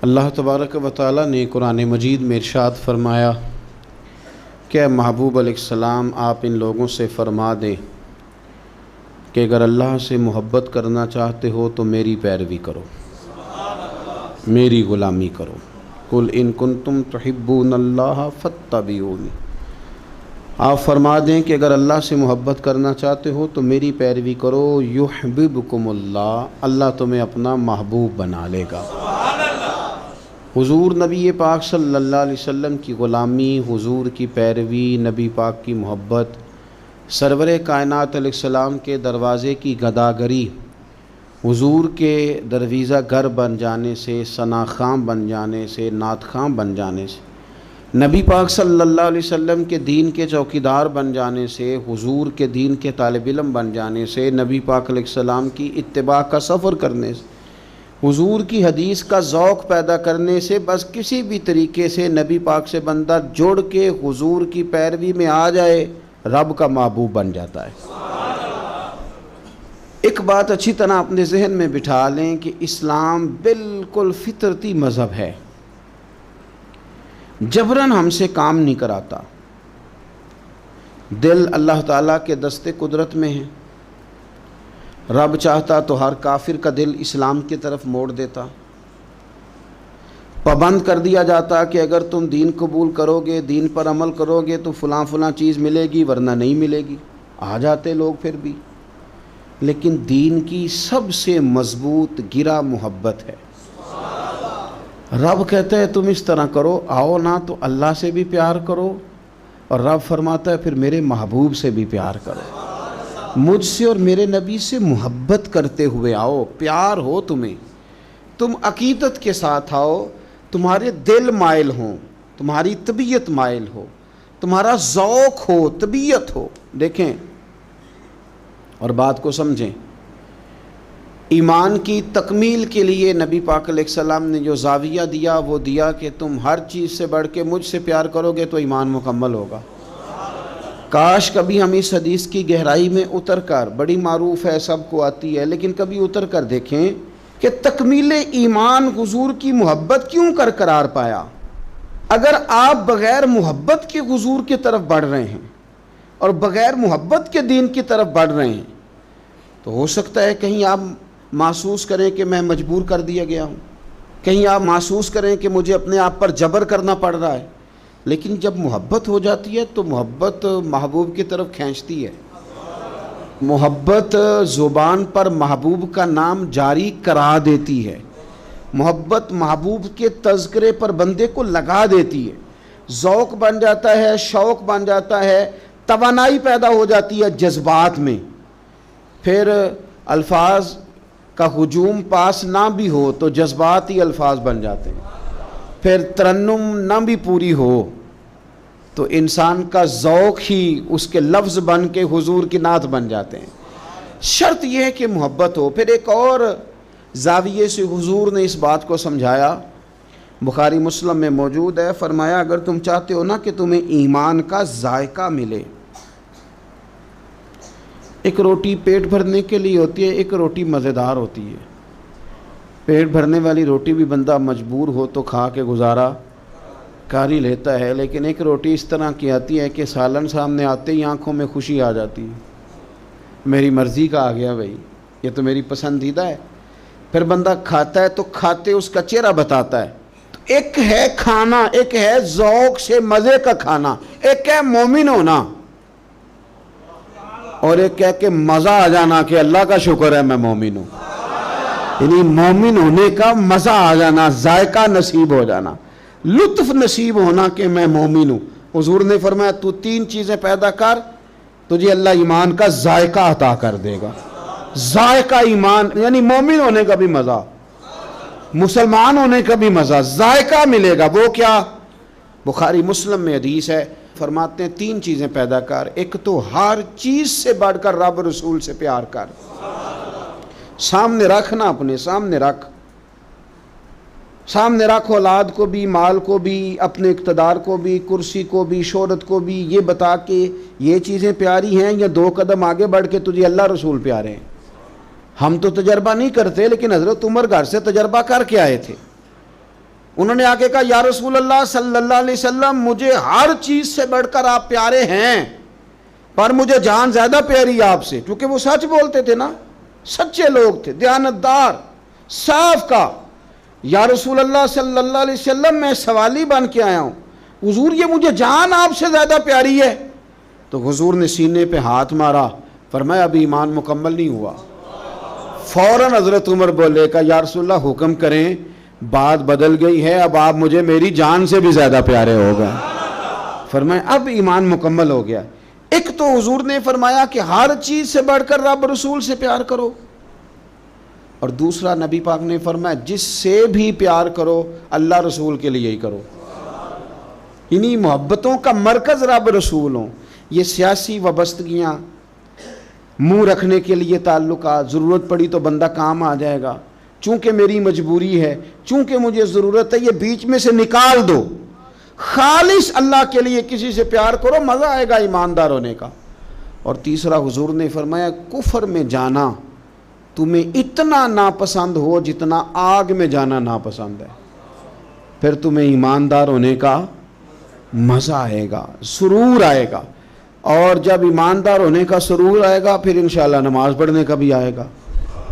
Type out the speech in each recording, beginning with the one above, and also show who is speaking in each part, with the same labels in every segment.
Speaker 1: اللہ تبارک و تعالی نے قرآن مجید میں ارشاد فرمایا کہ محبوب علیہ السلام آپ ان لوگوں سے فرما دیں کہ اگر اللہ سے محبت کرنا چاہتے ہو تو میری پیروی کرو، میری غلامی کرو۔ قل ان کنتم تحبون اللہ فاتبعونی، آپ فرما دیں کہ اگر اللہ سے محبت کرنا چاہتے ہو تو میری پیروی کرو، یحببکم اللہ، اللہ تمہیں اپنا محبوب بنا لے گا۔ حضور نبی پاک صلی اللہ علیہ وسلم کی غلامی، حضور کی پیروی، نبی پاک کی محبت، سرور کائنات علیہ السلام کے دروازے کی گداگری، حضور کے درویزہ گر بن جانے سے، ثنا خاں بن جانے سے، نعت خاں بن جانے سے، نبی پاک صلی اللہ علیہ وسلم کے دین کے چوکیدار بن جانے سے، حضور کے دین کے طالب علم بن جانے سے، نبی پاک علیہ السلام کی اتباع کا سفر کرنے سے، حضور کی حدیث کا ذوق پیدا کرنے سے، بس کسی بھی طریقے سے نبی پاک سے بندہ جڑ کے حضور کی پیروی میں آ جائے، رب کا محبوب بن جاتا ہے۔ ایک بات اچھی طرح اپنے ذہن میں بٹھا لیں کہ اسلام بالکل فطرتی مذہب ہے، جبراً ہم سے کام نہیں کراتا۔ دل اللہ تعالیٰ کے دست قدرت میں ہے، رب چاہتا تو ہر کافر کا دل اسلام کی طرف موڑ دیتا، پابند کر دیا جاتا کہ اگر تم دین قبول کرو گے، دین پر عمل کرو گے تو فلاں فلاں چیز ملے گی، ورنہ نہیں ملے گی۔ آ جاتے لوگ پھر بھی، لیکن دین کی سب سے مضبوط گرہ محبت ہے۔ رب کہتا ہے تم اس طرح کرو، آؤ نا تو اللہ سے بھی پیار کرو، اور رب فرماتا ہے پھر میرے محبوب سے بھی پیار کرو، مجھ سے اور میرے نبی سے محبت کرتے ہوئے آؤ، پیار ہو تمہیں، تم عقیدت کے ساتھ آؤ، تمہارے دل مائل ہوں، تمہاری طبیعت مائل ہو، تمہارا ذوق ہو، طبیعت ہو۔ دیکھیں اور بات کو سمجھیں، ایمان کی تکمیل کے لیے نبی پاک علیہ السلام نے جو زاویہ دیا وہ دیا کہ تم ہر چیز سے بڑھ کے مجھ سے پیار کرو گے تو ایمان مکمل ہوگا۔ کاش کبھی ہم اس حدیث کی گہرائی میں اتر کر، بڑی معروف ہے، سب کو آتی ہے، لیکن کبھی اتر کر دیکھیں کہ تکمیل ایمان حضور کی محبت کیوں قرار پایا۔ اگر آپ بغیر محبت کے حضور کی طرف بڑھ رہے ہیں اور بغیر محبت کے دین کی طرف بڑھ رہے ہیں تو ہو سکتا ہے کہیں آپ محسوس کریں کہ میں مجبور کر دیا گیا ہوں، کہیں آپ محسوس کریں کہ مجھے اپنے آپ پر جبر کرنا پڑ رہا ہے، لیکن جب محبت ہو جاتی ہے تو محبت محبوب کی طرف کھینچتی ہے۔ محبت زبان پر محبوب کا نام جاری کرا دیتی ہے، محبت محبوب کے تذکرے پر بندے کو لگا دیتی ہے، ذوق بن جاتا ہے، شوق بن جاتا ہے، توانائی پیدا ہو جاتی ہے جذبات میں۔ پھر الفاظ کا ہجوم پاس نہ بھی ہو تو جذبات ہی الفاظ بن جاتے ہیں، پھر ترنم نہ بھی پوری ہو تو انسان کا ذوق ہی اس کے لفظ بن کے حضور کی نعت بن جاتے ہیں۔ شرط یہ ہے کہ محبت ہو۔ پھر ایک اور زاویے سے حضور نے اس بات کو سمجھایا، بخاری مسلم میں موجود ہے، فرمایا اگر تم چاہتے ہو نا کہ تمہیں ایمان کا ذائقہ ملے، ایک روٹی پیٹ بھرنے کے لیے ہوتی ہے، ایک روٹی مزیدار ہوتی ہے۔ پیٹ بھرنے والی روٹی بھی بندہ مجبور ہو تو کھا کے گزارا کر ہی لیتا ہے، لیکن ایک روٹی اس طرح کی آتی ہے کہ سالن سامنے آتے ہی آنکھوں میں خوشی آ جاتی ہے، میری مرضی کا آ گیا بھائی، یہ تو میری پسندیدہ ہے۔ پھر بندہ کھاتا ہے تو کھاتے اس کا چہرہ بتاتا ہے۔ تو ایک ہے کھانا، ایک ہے ذوق سے مزے کا کھانا، ایک ہے مومن ہونا، اور ایک ہے کہ مزہ آ جانا کہ اللہ کا شکر ہے میں مومن ہوں، یعنی مومن ہونے کا مزہ آ جانا، ذائقہ نصیب ہو جانا، لطف نصیب ہونا کہ میں مومن ہوں۔ حضور نے فرمایا تو تین چیزیں پیدا کر، تجھے اللہ ایمان کا ذائقہ عطا کر دے گا۔ ذائقہ ایمان یعنی مومن ہونے کا بھی مزہ، مسلمان ہونے کا بھی مزہ، ذائقہ ملے گا۔ وہ کیا؟ بخاری مسلم میں حدیث ہے، فرماتے ہیں تین چیزیں پیدا کر، ایک تو ہر چیز سے بڑھ کر رب رسول سے پیار کر، سامنے رکھنا، اپنے سامنے رکھ، سامنے رکھ اولاد کو بھی، مال کو بھی، اپنے اقتدار کو بھی، کرسی کو بھی، شہرت کو بھی، یہ بتا کہ یہ چیزیں پیاری ہیں یا دو قدم آگے بڑھ کے تجھے اللہ رسول پیارے ہیں۔ ہم تو تجربہ نہیں کرتے، لیکن حضرت عمر گھر سے تجربہ کر کے آئے تھے۔ انہوں نے آگے کہا یا رسول اللہ صلی اللہ علیہ وسلم مجھے ہر چیز سے بڑھ کر آپ پیارے ہیں، پر مجھے جان زیادہ پیاری آپ سے، کیونکہ وہ سچ بولتے تھے نا، سچے لوگ تھے، دیانتدار، صاف کا۔ یا رسول اللہ صلی اللہ علیہ وسلم میں سوالی بن کے آیا ہوں، حضور یہ مجھے جان آپ سے زیادہ پیاری ہے۔ تو حضور نے سینے پہ ہاتھ مارا، فرمایا ابھی ایمان مکمل نہیں ہوا۔ فوراً حضرت عمر بولے کہ یا رسول اللہ حکم کریں، بات بدل گئی ہے، اب آپ مجھے میری جان سے بھی زیادہ پیارے ہو گئے۔ فرمایا اب ایمان مکمل ہو گیا۔ ایک تو حضور نے فرمایا کہ ہر چیز سے بڑھ کر رب رسول سے پیار کرو، اور دوسرا نبی پاک نے فرمایا جس سے بھی پیار کرو اللہ رسول کے لیے ہی کرو۔ انہی محبتوں کا مرکز رب رسول ہوں۔ یہ سیاسی وابستگیاں، منہ رکھنے کے لیے تعلقات، ضرورت پڑی تو بندہ کام آ جائے گا، چونکہ میری مجبوری ہے، چونکہ مجھے ضرورت ہے، یہ بیچ میں سے نکال دو۔ خالص اللہ کے لیے کسی سے پیار کرو، مزہ آئے گا ایماندار ہونے کا۔ اور تیسرا حضور نے فرمایا کفر میں جانا تمہیں اتنا ناپسند ہو جتنا آگ میں جانا ناپسند ہے، پھر تمہیں ایماندار ہونے کا مزہ آئے گا، سرور آئے گا۔ اور جب ایماندار ہونے کا سرور آئے گا پھر انشاءاللہ نماز پڑھنے کا بھی آئے گا،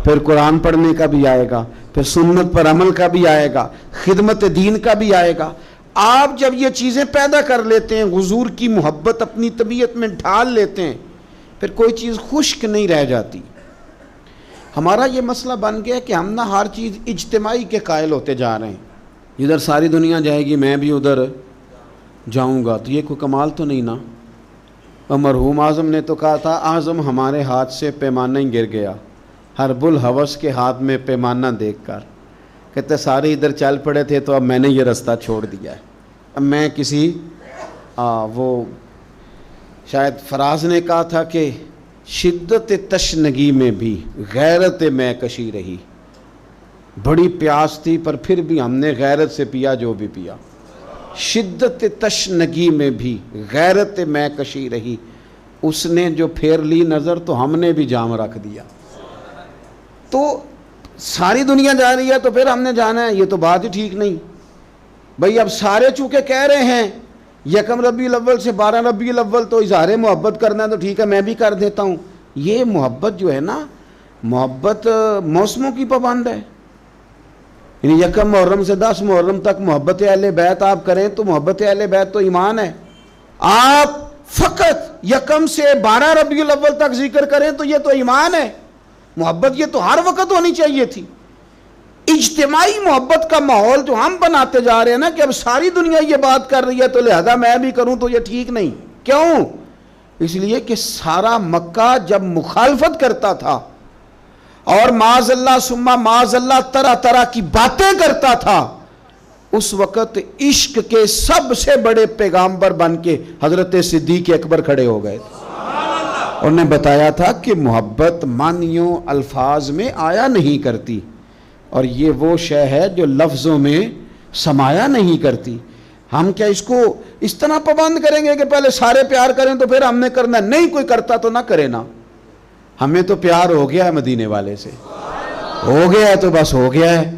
Speaker 1: پھر قرآن پڑھنے کا بھی آئے گا، پھر سنت پر عمل کا بھی آئے گا، خدمت دین کا بھی آئے گا۔ آپ جب یہ چیزیں پیدا کر لیتے ہیں، حضور کی محبت اپنی طبیعت میں ڈھال لیتے ہیں، پھر کوئی چیز خشک نہیں رہ جاتی۔ ہمارا یہ مسئلہ بن گیا کہ ہم نہ ہر چیز اجتماعی کے قائل ہوتے جا رہے ہیں، ادھر ساری دنیا جائے گی میں بھی ادھر جاؤں گا، تو یہ کوئی کمال تو نہیں نا۔ اور مرحوم اعظم نے تو کہا تھا اعظم ہمارے ہاتھ سے پیمانہ ہی گر گیا، حرب الحوث کے ہاتھ میں پیمانہ دیکھ کر، کہتے سارے ادھر چل پڑے تھے تو اب میں نے یہ رستہ چھوڑ دیا ہے، اب میں کسی وہ شاید فراز نے کہا تھا کہ شدت تشنگی میں بھی غیرت میں کشی رہی، بڑی پیاس تھی پر پھر بھی ہم نے غیرت سے پیا جو بھی پیا، شدت تشنگی میں بھی غیرت میں کشی رہی، اس نے جو پھیر لی نظر تو ہم نے بھی جام رکھ دیا۔ تو ساری دنیا جا رہی ہے تو پھر ہم نے جانا ہے، یہ تو بات ہی ٹھیک نہیں بھئی۔ اب سارے چونکہ کہہ رہے ہیں یکم ربیع الاول سے 12 ربیع الاول تو اظہار محبت کرنا ہے تو ٹھیک ہے میں بھی کر دیتا ہوں۔ یہ محبت جو ہے نا، محبت موسموں کی پابند ہے، یعنی یکم محرم سے 10 محرم تک محبت اہل بیت آپ کریں تو محبت اہل بیت تو ایمان ہے۔ آپ فقط یکم سے 12 ربیع الاول تک ذکر کریں تو یہ تو ایمان ہے۔ محبت یہ تو ہر وقت ہونی چاہیے تھی۔ اجتماعی محبت کا ماحول جو ہم بناتے جا رہے ہیں نا کہ اب ساری دنیا یہ بات کر رہی ہے تو لہذا میں بھی کروں، تو یہ ٹھیک نہیں۔ کیوں؟ اس لیے کہ سارا مکہ جب مخالفت کرتا تھا اور معاذ اللہ ثم معاذ اللہ طرح طرح کی باتیں کرتا تھا، اس وقت عشق کے سب سے بڑے پیغامبر بن کے حضرت صدیق اکبر کھڑے ہو گئے تھے۔ انہوں نے بتایا تھا کہ محبت معنیوں الفاظ میں آیا نہیں کرتی، اور یہ وہ شے ہے جو لفظوں میں سمایا نہیں کرتی۔ ہم کیا اس کو اس طرح پابند کریں گے کہ پہلے سارے پیار کریں تو پھر ہم نے کرنا ہے؟ نہیں، کوئی کرتا تو نہ کرے نا، ہمیں تو پیار ہو گیا ہے مدینے والے سے، ہو گیا ہے تو بس ہو گیا ہے۔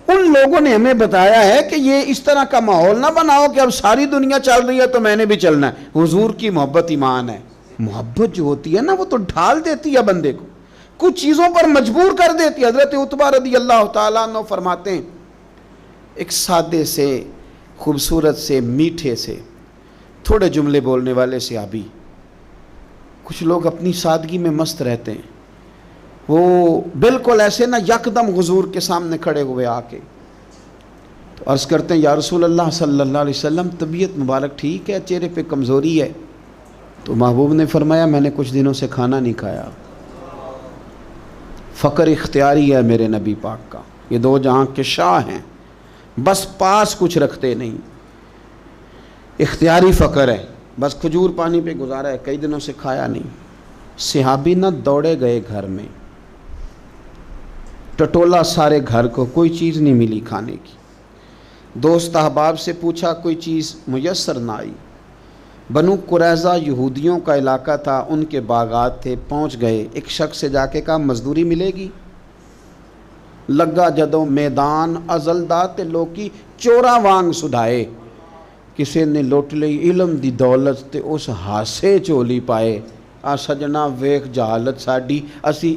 Speaker 1: ان لوگوں نے ہمیں بتایا ہے کہ یہ اس طرح کا ماحول نہ بناؤ کہ اب ساری دنیا چل رہی ہے تو میں نے بھی چلنا ہے۔ حضور کی محبت ایمان ہے۔ محبت جو ہوتی ہے نا وہ تو ڈھال دیتی ہے بندے کو، کچھ چیزوں پر مجبور کر دیتی ہے۔ حضرت عتبہ رضی اللہ تعالیٰ عنہ فرماتے ہیں ایک سادے سے، خوبصورت سے، میٹھے سے، تھوڑے جملے بولنے والے صحابی، کچھ لوگ اپنی سادگی میں مست رہتے ہیں، وہ بالکل ایسے نہ یکدم حضور کے سامنے کھڑے ہوئے آ کے تو عرض کرتے ہیں یا رسول اللہ صلی اللہ علیہ وسلم طبیعت مبارک ٹھیک ہے، چہرے پہ کمزوری ہے؟ تو محبوب نے فرمایا میں نے کچھ دنوں سے کھانا نہیں کھایا۔ فقر اختیاری ہے میرے نبی پاک کا، یہ دو جہاں کے شاہ ہیں، بس پاس کچھ رکھتے نہیں، اختیاری فقر ہے، بس کھجور پانی پہ گزارا ہے، کئی دنوں سے کھایا نہیں۔ صحابی نہ دوڑے گئے گھر میں، ٹٹولا سارے گھر کو، کوئی چیز نہیں ملی کھانے کی۔ دوست احباب سے پوچھا، کوئی چیز میسر نہ آئی۔ بنو قریظہ یہودیوں کا علاقہ تھا، ان کے باغات تھے، پہنچ گئے، ایک شخص سے جا کے کہا مزدوری ملے گی؟ ਲੱਗਾ ਜਦੋਂ ਮੈਦਾਨ ਅਜ਼ਲ ਦਾ ਤੇ ਲੋਕੀ ਚੋਰਾਂ ਵਾਂਗ ਸੁਧਾਏ। ਕਿਸੇ ਨੇ ਲੁੱਟ ਲਈ ਇਲਮ ਦੀ ਦੌਲਤ ਤੇ ਉਸ ਹਾਸੇ ਝੋਲੀ ਪਾਏ। ਆ ਸਜਣਾ ਵੇਖ ਜਹਾਲਤ ਸਾਡੀ, ਅਸੀਂ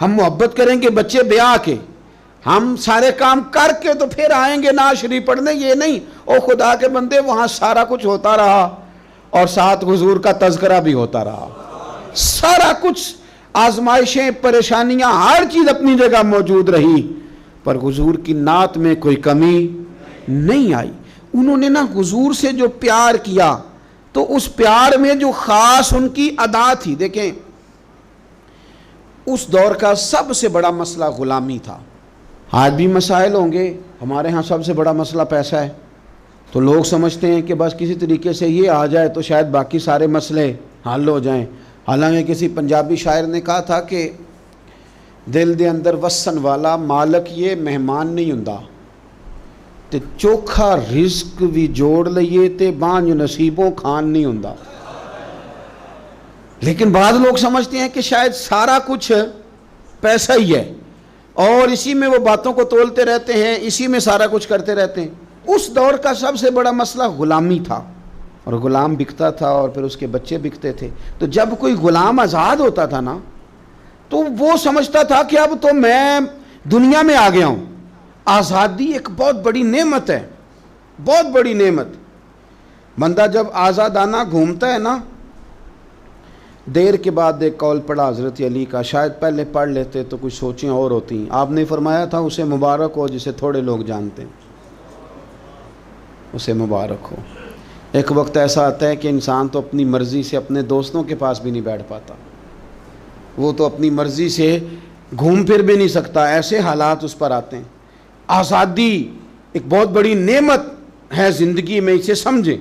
Speaker 1: ہم محبت کریں گے بچے بیاہ کے، ہم سارے کام کر کے تو پھر آئیں گے نعت شریف پڑھنے، یہ نہیں او خدا کے بندے وہاں سارا کچھ ہوتا رہا اور ساتھ حضور کا تذکرہ بھی ہوتا رہا، سارا کچھ، آزمائشیں، پریشانیاں، ہر چیز اپنی جگہ موجود رہی، پر حضور کی نعت میں کوئی کمی نہیں آئی۔ انہوں نے نا حضور سے جو پیار کیا تو اس پیار میں جو خاص ان کی ادا تھی، دیکھیں اس دور کا سب سے بڑا مسئلہ غلامی تھا۔ آج بھی مسائل ہوں گے، ہمارے ہاں سب سے بڑا مسئلہ پیسہ ہے، تو لوگ سمجھتے ہیں کہ بس کسی طریقے سے یہ آ جائے تو شاید باقی سارے مسئلے حل ہو جائیں۔ حالانکہ کسی پنجابی شاعر نے کہا تھا کہ دل دے اندر وسن والا مالک یہ مہمان نہیں ہوندا، تے چوکھا رزق بھی جوڑ لئیے تے بانج نصیبوں کھان نہیں ہوندا۔ لیکن بعض لوگ سمجھتے ہیں کہ شاید سارا کچھ پیسہ ہی ہے اور اسی میں وہ باتوں کو تولتے رہتے ہیں، اسی میں سارا کچھ کرتے رہتے ہیں۔ اس دور کا سب سے بڑا مسئلہ غلامی تھا، اور غلام بکتا تھا اور پھر اس کے بچے بکتے تھے۔ تو جب کوئی غلام آزاد ہوتا تھا نا تو وہ سمجھتا تھا کہ اب تو میں دنیا میں آ گیا ہوں۔ آزادی ایک بہت بڑی نعمت ہے، بہت بڑی نعمت۔ بندہ جب آزادانہ گھومتا ہے نا، دیر کے بعد ایک قول پڑھا حضرت علی کا، شاید پہلے پڑھ لیتے تو کچھ سوچیں اور ہوتی ہیں۔ آپ نے فرمایا تھا اسے مبارک ہو جسے تھوڑے لوگ جانتے ہیں، اسے مبارک ہو۔ ایک وقت ایسا آتا ہے کہ انسان تو اپنی مرضی سے اپنے دوستوں کے پاس بھی نہیں بیٹھ پاتا، وہ تو اپنی مرضی سے گھوم پھر بھی نہیں سکتا، ایسے حالات اس پر آتے ہیں۔ آزادی ایک بہت بڑی نعمت ہے زندگی میں، اسے سمجھیں۔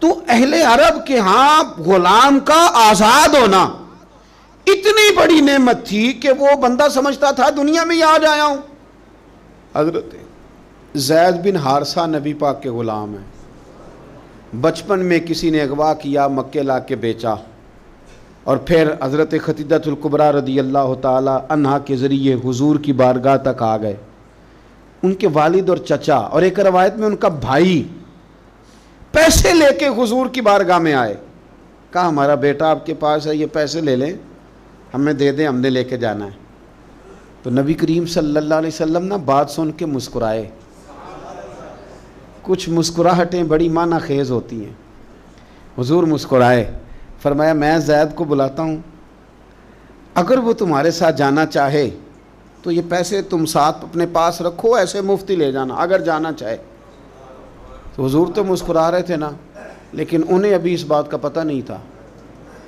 Speaker 1: تو اہل عرب کے ہاں غلام کا آزاد ہونا اتنی بڑی نعمت تھی کہ وہ بندہ سمجھتا تھا دنیا میں ہی آ جایا ہوں۔ حضرت زید بن حارثہ نبی پاک کے غلام ہیں، بچپن میں کسی نے اغوا کیا، مکے لا کے بیچا، اور پھر حضرت خدیجہ الکبریٰ رضی اللہ تعالی عنہا کے ذریعے حضور کی بارگاہ تک آ گئے۔ ان کے والد اور چچا اور ایک روایت میں ان کا بھائی پیسے لے کے حضور کی بارگاہ میں آئے، کہا ہمارا بیٹا آپ کے پاس ہے، یہ پیسے لے لیں، ہمیں دے دیں، ہم نے لے کے جانا ہے۔ تو نبی کریم صلی اللہ علیہ وسلم نا بات سن کے مسکرائے۔ کچھ مسکراہٹیں بڑی معنی خیز ہوتی ہیں۔ حضور مسکرائے، فرمایا میں زید کو بلاتا ہوں، اگر وہ تمہارے ساتھ جانا چاہے تو یہ پیسے تم ساتھ اپنے پاس رکھو، ایسے مفتی لے جانا اگر جانا چاہے۔ تو حضور تو مسکرا رہے تھے نا، لیکن انہیں ابھی اس بات کا پتہ نہیں تھا،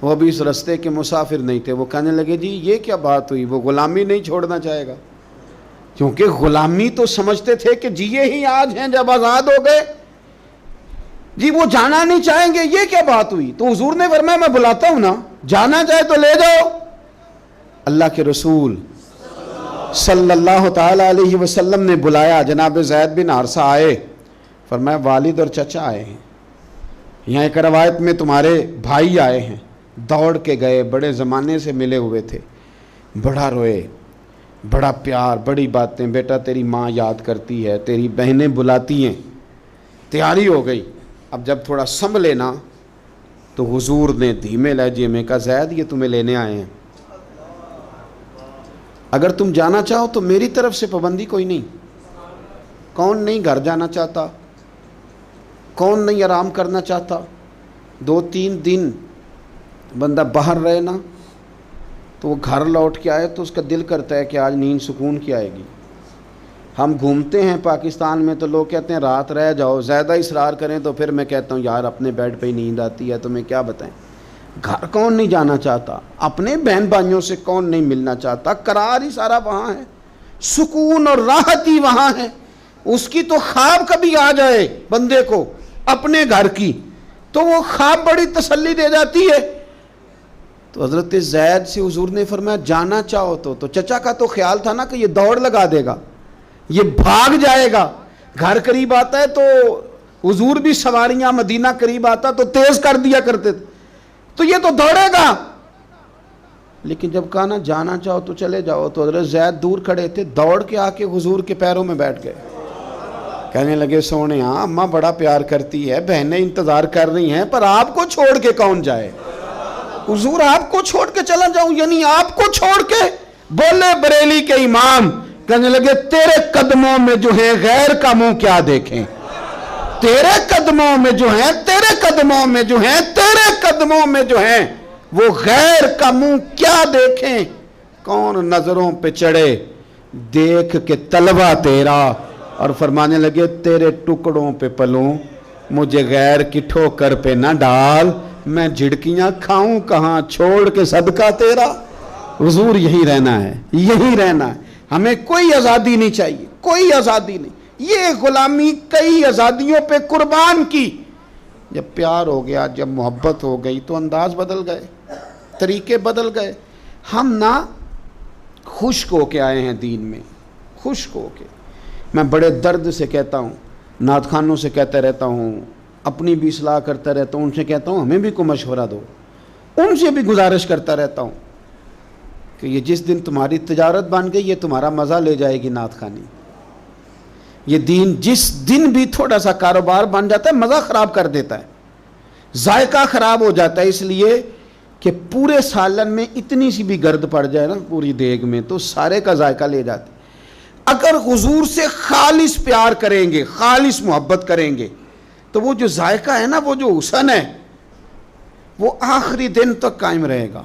Speaker 1: وہ ابھی اس رستے کے مسافر نہیں تھے۔ وہ کہنے لگے جی یہ کیا بات ہوئی، وہ غلامی نہیں چھوڑنا چاہے گا، کیونکہ غلامی تو سمجھتے تھے کہ جی یہ ہی آج ہیں جب آزاد ہو گئے، جی وہ جانا نہیں چاہیں گے، یہ کیا بات ہوئی۔ تو حضور نے فرمایا میں بلاتا ہوں نا، جانا چاہے تو لے جاؤ۔ اللہ کے رسول صلی اللہ تعالی علیہ وسلم نے بلایا، جناب زید بن حارثہ آئے، فرمایا والد اور چچا آئے ہیں، یہاں ایک روایت میں تمہارے بھائی آئے ہیں۔ دوڑ کے گئے، بڑے زمانے سے ملے ہوئے تھے، بڑا روئے، بڑا پیار، بڑی باتیں، بیٹا تیری ماں یاد کرتی ہے، تیری بہنیں بلاتی ہیں۔ تیاری ہو گئی، اب جب تھوڑا سنبھلے نا تو حضور نے دھیمے لہجے میں کہا زید یہ تمہیں لینے آئے ہیں، اگر تم جانا چاہو تو میری طرف سے پابندی کوئی نہیں۔ کون نہیں گھر جانا چاہتا، کون نہیں آرام کرنا چاہتا؟ 2-3 دن بندہ باہر رہے نا تو وہ گھر لوٹ کے آئے تو اس کا دل کرتا ہے کہ آج نیند سکون کی آئے گی۔ ہم گھومتے ہیں پاکستان میں تو لوگ کہتے ہیں رات رہ جاؤ، زیادہ اصرار کریں تو پھر میں کہتا ہوں یار اپنے بیڈ پہ ہی نیند آتی ہے، تمہیں کیا بتائیں۔ گھر کون نہیں جانا چاہتا، اپنے بہن بھائیوں سے کون نہیں ملنا چاہتا، قرار ہی سارا وہاں ہے، سکون اور راحت ہی وہاں ہے۔ اس کی تو خواب کبھی آ جائے بندے کو اپنے گھر کی تو وہ خواب بڑی تسلی دے جاتی ہے۔ تو حضرت زید سے حضور نے فرمایا جانا چاہو تو چچا کا تو خیال تھا نا کہ یہ دوڑ لگا دے گا، یہ بھاگ جائے گا، گھر قریب آتا ہے تو حضور بھی سواریاں، مدینہ قریب آتا تو تیز کر دیا کرتے تھے، تو یہ تو دوڑے گا۔ لیکن جب کہا نا جانا چاہو تو چلے جاؤ، تو حضرت زید دور کھڑے تھے، دوڑ کے آ کے حضور کے پیروں میں بیٹھ گئے، کہنے لگے سونے ہاں اماں بڑا پیار کرتی ہے، بہنیں انتظار کر رہی ہیں، پر آپ کو چھوڑ کے کون جائے؟ حضور آپ کو چھوڑ کے چلا جاؤں، یعنی آپ کو چھوڑ کے بولے بریلی کے امام، کہنے لگے تیرے قدموں میں جو ہے غیر کا منہ کیا دیکھیں، تیرے قدموں میں جو ہیں، تیرے قدموں میں جو ہیں، تیرے قدموں میں جو ہیں وہ غیر کا منہ کیا دیکھیں، کون نظروں پہ چڑھے دیکھ کے طلبہ تیرا، اور فرمانے لگے تیرے ٹکڑوں پہ پلوں، مجھے غیر کی ٹھوکر پہ نہ ڈال، میں جھڑکیاں کھاؤں کہاں چھوڑ کے صدقہ تیرا۔ حضور یہی رہنا ہے، یہی رہنا ہے، ہمیں کوئی آزادی نہیں چاہیے، کوئی آزادی نہیں۔ یہ غلامی کئی آزادیوں پہ قربان کی، جب پیار ہو گیا، جب محبت ہو گئی تو انداز بدل گئے، طریقے بدل گئے۔ ہم نہ خشک ہو کے آئے ہیں دین میں، خشک ہو کے۔ میں بڑے درد سے کہتا ہوں، نعت خوانوں سے کہتا رہتا ہوں، اپنی بھی اصلاح کرتا رہتا ہوں، ان سے کہتا ہوں ہمیں بھی کوئی مشورہ دو، ان سے بھی گزارش کرتا رہتا ہوں کہ یہ جس دن تمہاری تجارت بن گئی یہ تمہارا مزہ لے جائے گی نعت خوانی۔ یہ دین جس دن بھی تھوڑا سا کاروبار بن جاتا ہے مزہ خراب کر دیتا ہے، ذائقہ خراب ہو جاتا ہے، اس لیے کہ پورے سالن میں اتنی سی بھی گرد پڑ جائے نا پوری دیگ میں تو سارے کا ذائقہ لے جاتے۔ اگر حضور سے خالص پیار کریں گے، خالص محبت کریں گے تو وہ جو ذائقہ ہے نا، وہ جو حسن ہے، وہ آخری دن تک قائم رہے گا،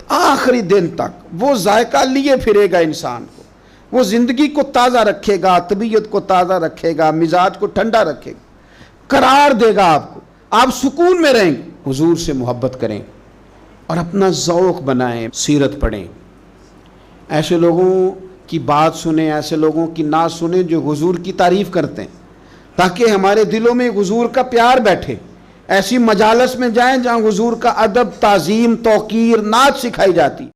Speaker 1: آخری دن تک وہ ذائقہ لیے پھرے گا انسان کو، وہ زندگی کو تازہ رکھے گا، طبیعت کو تازہ رکھے گا، مزاج کو ٹھنڈا رکھے گا، قرار دے گا آپ کو، آپ سکون میں رہیں گے۔ حضور سے محبت کریں اور اپنا ذوق بنائیں، سیرت پڑھیں، ایسے لوگوں کی بات سنیں، ایسے لوگوں کی نعت سنیں جو حضور کی تعریف کرتے ہیں، تاکہ ہمارے دلوں میں حضور کا پیار بیٹھے۔ ایسی مجالس میں جائیں جہاں حضور کا ادب، تعظیم، توقیر، نعت سکھائی جاتی۔